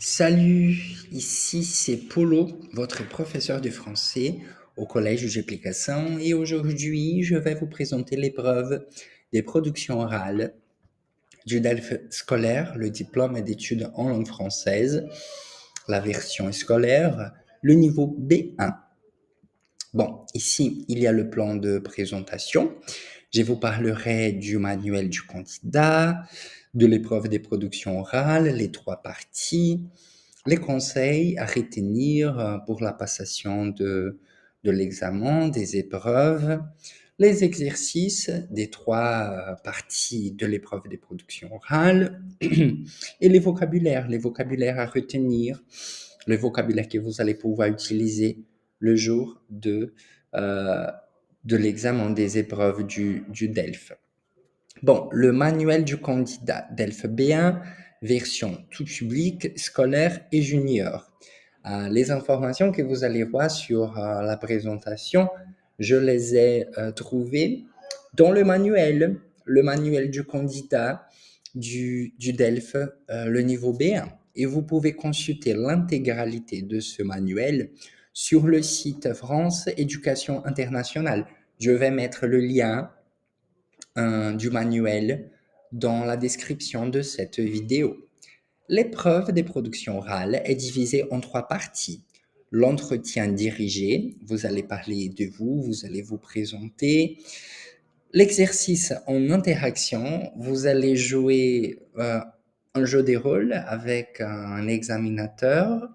Salut, ici c'est Polo, votre professeur de français au collège UG Plicação et aujourd'hui je vais vous présenter l'épreuve des productions orales du DELF scolaire, le diplôme d'études en langue française, la version scolaire, le niveau B1. Bon, ici il y a le plan de présentation. Je vous parlerai du manuel du candidat, de l'épreuve des productions orales, les trois parties, les conseils à retenir pour la passation de l'examen, des épreuves, les exercices des trois parties de l'épreuve des productions orales et les vocabulaires à retenir, le vocabulaire que vous allez pouvoir utiliser le jour euh, de l'examen des épreuves du DELF. Bon, le manuel du candidat DELF B1, version tout public, scolaire et junior. Les informations que vous allez voir sur la présentation, je les ai trouvées dans le manuel du candidat du DELF, le niveau B1. Et vous pouvez consulter l'intégralité de ce manuel sur le site France Éducation Internationale. Je vais mettre le lien du manuel dans la description de cette vidéo. L'épreuve des productions orales est divisée en trois parties. L'entretien dirigé, vous allez parler de vous, vous allez vous présenter. L'exercice en interaction, vous allez jouer un jeu de rôle avec un examinateur,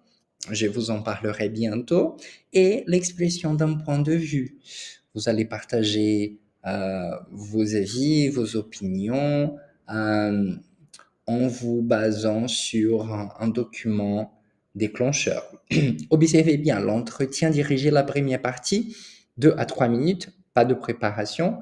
je vous en parlerai bientôt, et l'expression d'un point de vue. Vous allez partager vos avis, vos opinions, en vous basant sur un document déclencheur. Observez bien, l'entretien dirigé la première partie, 2 à 3 minutes, pas de préparation.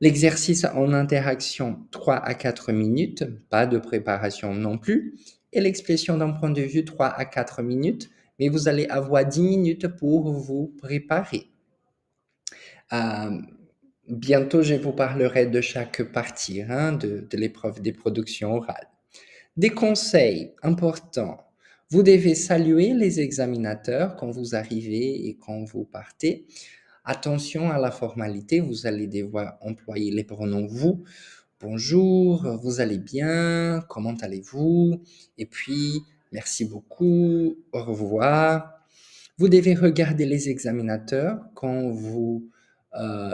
L'exercice en interaction, 3 à 4 minutes, pas de préparation non plus. Et l'expression d'un point de vue, 3 à 4 minutes, mais vous allez avoir 10 minutes pour vous préparer. Bientôt, je vous parlerai de chaque partie de l'épreuve des productions orales. Des conseils importants. Vous devez saluer les examinateurs quand vous arrivez et quand vous partez. Attention à la formalité, vous allez devoir employer les pronoms vous. Bonjour, vous allez bien, comment allez-vous? Et puis, merci beaucoup, au revoir. Vous devez regarder les examinateurs quand vous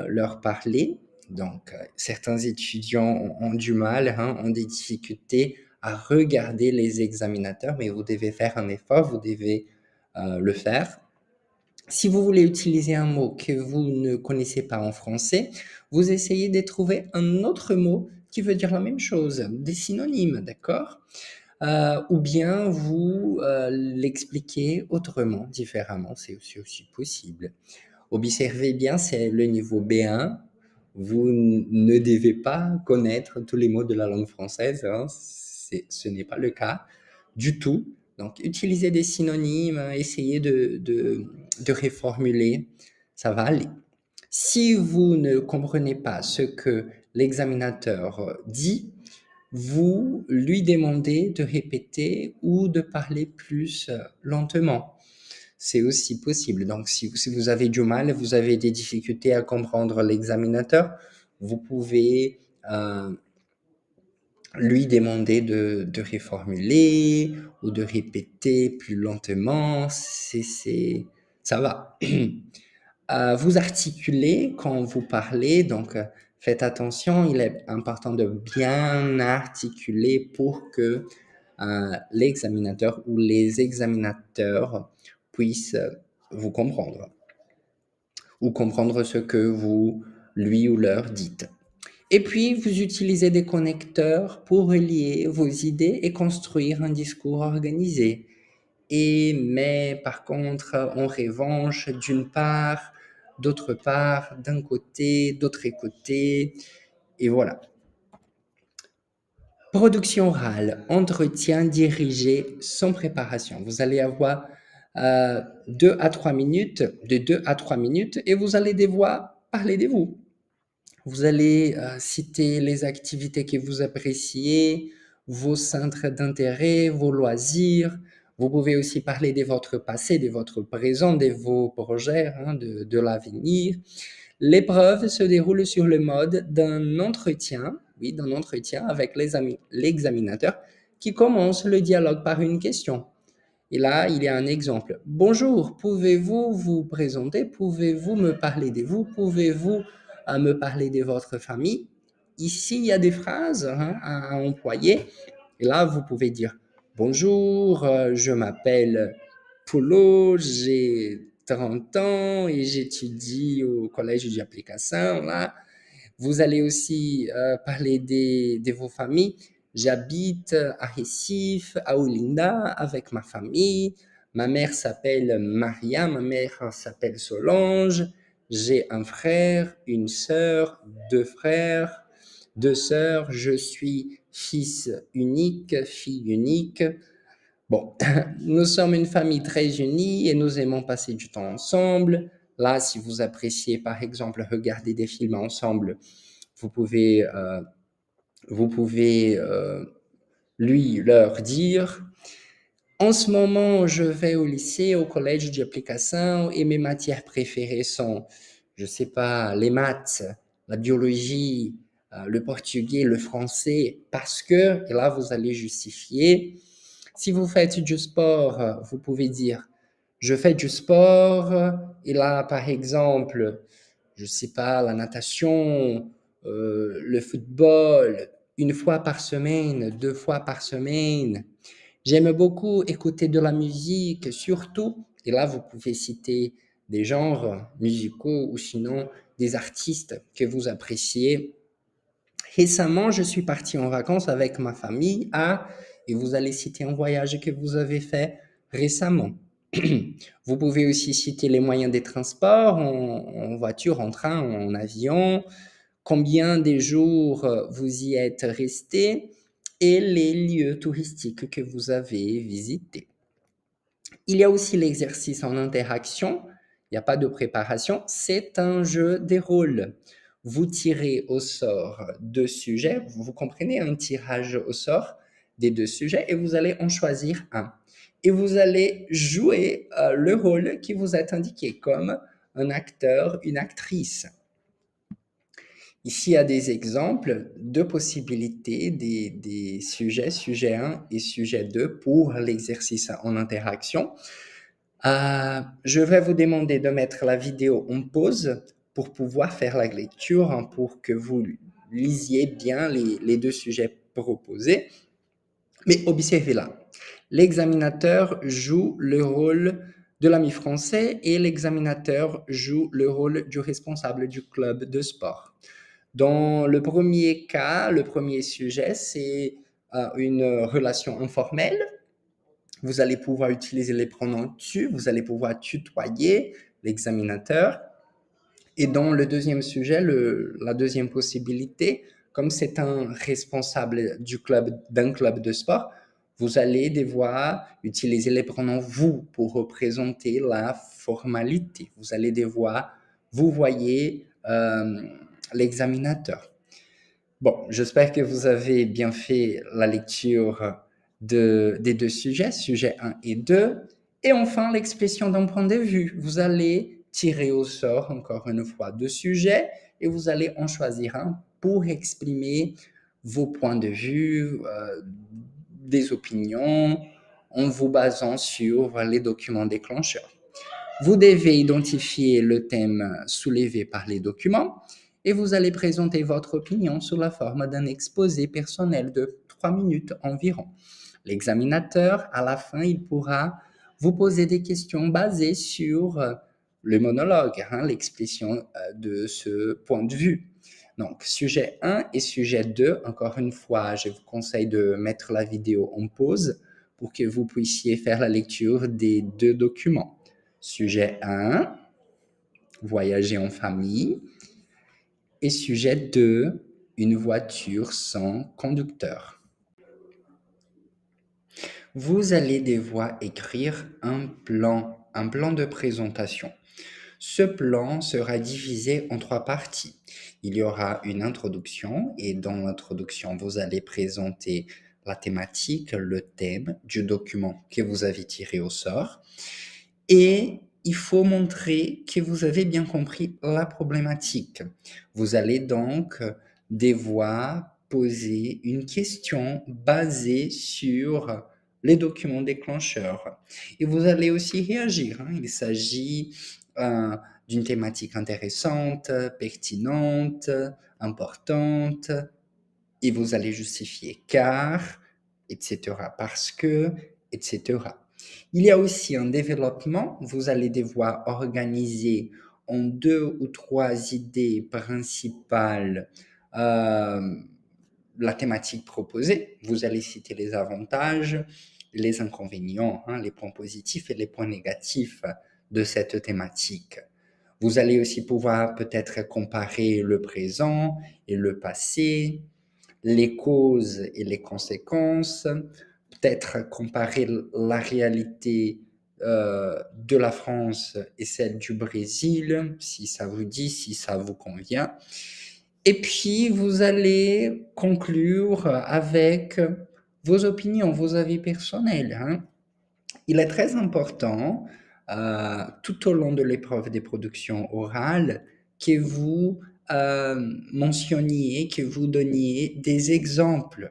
leur parlez. Donc, certains étudiants ont du mal, ont des difficultés à regarder les examinateurs, mais vous devez faire un effort, vous devez le faire. Si vous voulez utiliser un mot que vous ne connaissez pas en français, vous essayez de trouver un autre mot qui veut dire la même chose, des synonymes, d'accord? Ou bien vous l'expliquez autrement, différemment, c'est aussi possible. Observez bien, c'est le niveau B1. Vous ne devez pas connaître tous les mots de la langue française, ce n'est pas le cas du tout. Donc, utilisez des synonymes, essayez de reformuler, ça va aller. Si vous ne comprenez pas ce que l'examinateur dit, vous lui demandez de répéter ou de parler plus lentement. C'est aussi possible. Donc, si vous avez du mal, vous avez des difficultés à comprendre l'examinateur, vous pouvez lui demander de reformuler ou de répéter plus lentement. Ça va. Vous articulez quand vous parlez, donc faites attention, il est important de bien articuler pour que l'examinateur ou les examinateurs puissent vous comprendre ou comprendre ce que vous lui ou leur dites. Et puis, vous utilisez des connecteurs pour relier vos idées et construire un discours organisé. Mais par contre, en revanche, d'une part, d'autre part, d'un côté, d'autre côté, et voilà. Production orale, entretien dirigé sans préparation. Vous allez avoir 2 à 3 minutes, de 2 à 3 minutes, et vous allez devoir parler de vous. Vous allez citer les activités que vous appréciez, vos centres d'intérêt, vos loisirs, Vous pouvez aussi parler de votre passé, de votre présent, de vos projets, hein, de l'avenir. L'épreuve se déroule sur le mode d'un entretien, oui, d'un entretien avec l'examinateur qui commence le dialogue par une question. Et là, il y a un exemple. Bonjour, pouvez-vous vous présenter? Pouvez-vous me parler de vous? Pouvez-vous me parler de votre famille? Ici, il y a des phrases, hein, à employer. Et là, vous pouvez dire bonjour, je m'appelle Paulo, j'ai 30 ans et j'étudie au collège d'application. Là, vous allez aussi parler de vos familles. J'habite à Recife, à Olinda, avec ma famille. Ma mère s'appelle Maria, ma mère s'appelle Solange. J'ai un frère, une sœur, deux frères, deux sœurs. Je suis fils unique, fille unique. Bon, nous sommes une famille très unie et nous aimons passer du temps ensemble. Là, si vous appréciez, par exemple, regarder des films ensemble, vous pouvez, euh, vous pouvez leur dire, en ce moment, je vais au lycée, au collège d'application et mes matières préférées sont, je sais pas, les maths, la biologie, le portugais, le français, parce que, et là, vous allez justifier. Si vous faites du sport, vous pouvez dire, je fais du sport, et là, par exemple, je sais pas, la natation, le football, une fois par semaine, deux fois par semaine. J'aime beaucoup écouter de la musique, surtout, et là, vous pouvez citer des genres musicaux ou sinon des artistes que vous appréciez. Récemment, je suis parti en vacances avec ma famille à, et vous allez citer un voyage que vous avez fait récemment. Vous pouvez aussi citer les moyens des transports, en voiture, en train, en avion, combien de jours vous y êtes resté et les lieux touristiques que vous avez visités. Il y a aussi l'exercice en interaction, il n'y a pas de préparation, c'est un jeu des rôles. Vous tirez au sort deux sujets, vous comprenez, un tirage au sort des deux sujets et vous allez en choisir un. Et vous allez jouer le rôle qui vous est indiqué comme un acteur, une actrice. Ici, il y a des exemples de possibilités des sujets, sujet 1 et sujet 2 pour l'exercice en interaction. Je vais vous demander de mettre la vidéo en pause pour pouvoir faire la lecture, hein, pour que vous lisiez bien les deux sujets proposés. Mais observez là, l'examinateur joue le rôle de l'ami français et l'examinateur joue le rôle du responsable du club de sport. Dans le premier cas, le premier sujet, c'est une relation informelle. Vous allez pouvoir utiliser les pronoms tu, vous allez pouvoir tutoyer l'examinateur. Et dans le deuxième sujet, la deuxième possibilité, comme c'est un responsable d'un club de sport, vous allez devoir utiliser les pronoms vous pour représenter la formalité. Vous allez devoir vous voyez l'examinateur. Bon, j'espère que vous avez bien fait la lecture des deux sujets, sujet 1 et 2. Et enfin, l'expression d'un point de vue. Vous allez tirer au sort, encore une fois, deux sujets et vous allez en choisir un pour exprimer vos points de vue, des opinions, en vous basant sur les documents déclencheurs. Vous devez identifier le thème soulevé par les documents et vous allez présenter votre opinion sous la forme d'un exposé personnel de 3 minutes environ. L'examinateur, à la fin, il pourra vous poser des questions basées sur le monologue, hein, l'expression de ce point de vue. Donc, sujet 1 et sujet 2, encore une fois, je vous conseille de mettre la vidéo en pause pour que vous puissiez faire la lecture des deux documents. Sujet 1, voyager en famille. Et sujet 2, une voiture sans conducteur. Vous allez devoir écrire un plan de présentation. Ce plan sera divisé en 3 parties. Il y aura une introduction et dans l'introduction, vous allez présenter la thématique, le thème du document que vous avez tiré au sort et il faut montrer que vous avez bien compris la problématique. Vous allez donc devoir poser une question basée sur les documents déclencheurs. Et vous allez aussi réagir, hein. Il s'agit euh, d'une thématique intéressante, pertinente, importante, et vous allez justifier car, etc., parce que, etc. Il y a aussi un développement, vous allez devoir organiser en 2 ou 3 idées principales euh, la thématique proposée. Vous allez citer les avantages, les inconvénients, hein, les points positifs et les points négatifs de cette thématique. Vous allez aussi pouvoir peut-être comparer le présent et le passé, les causes et les conséquences, peut-être comparer la réalité de la France et celle du Brésil, si ça vous dit, si ça vous convient. Et puis, vous allez conclure avec vos opinions, vos avis personnels, hein. Il est très important, tout au long de l'épreuve des productions orales, que vous mentionniez, que vous donniez des exemples.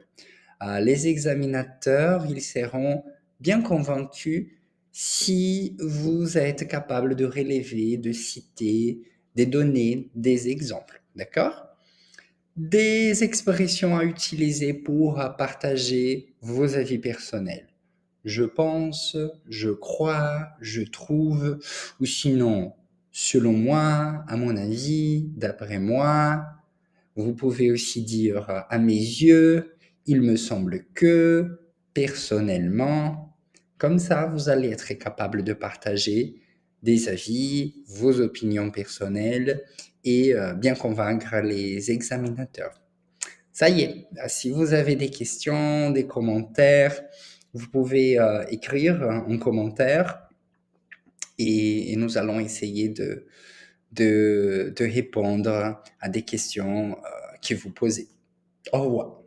Les examinateurs, ils seront bien convaincus si vous êtes capable de relever, de citer, de donner des exemples. D'accord? Des expressions à utiliser pour partager vos avis personnels. Je pense, je crois, je trouve, ou sinon, selon moi, à mon avis, d'après moi. Vous pouvez aussi dire à mes yeux, il me semble que, personnellement. Comme ça, vous allez être capable de partager des avis, vos opinions personnelles et bien convaincre les examinateurs. Ça y est, si vous avez des questions, des commentaires, vous pouvez écrire un commentaire et nous allons essayer de répondre à des questions que vous posez. Au revoir.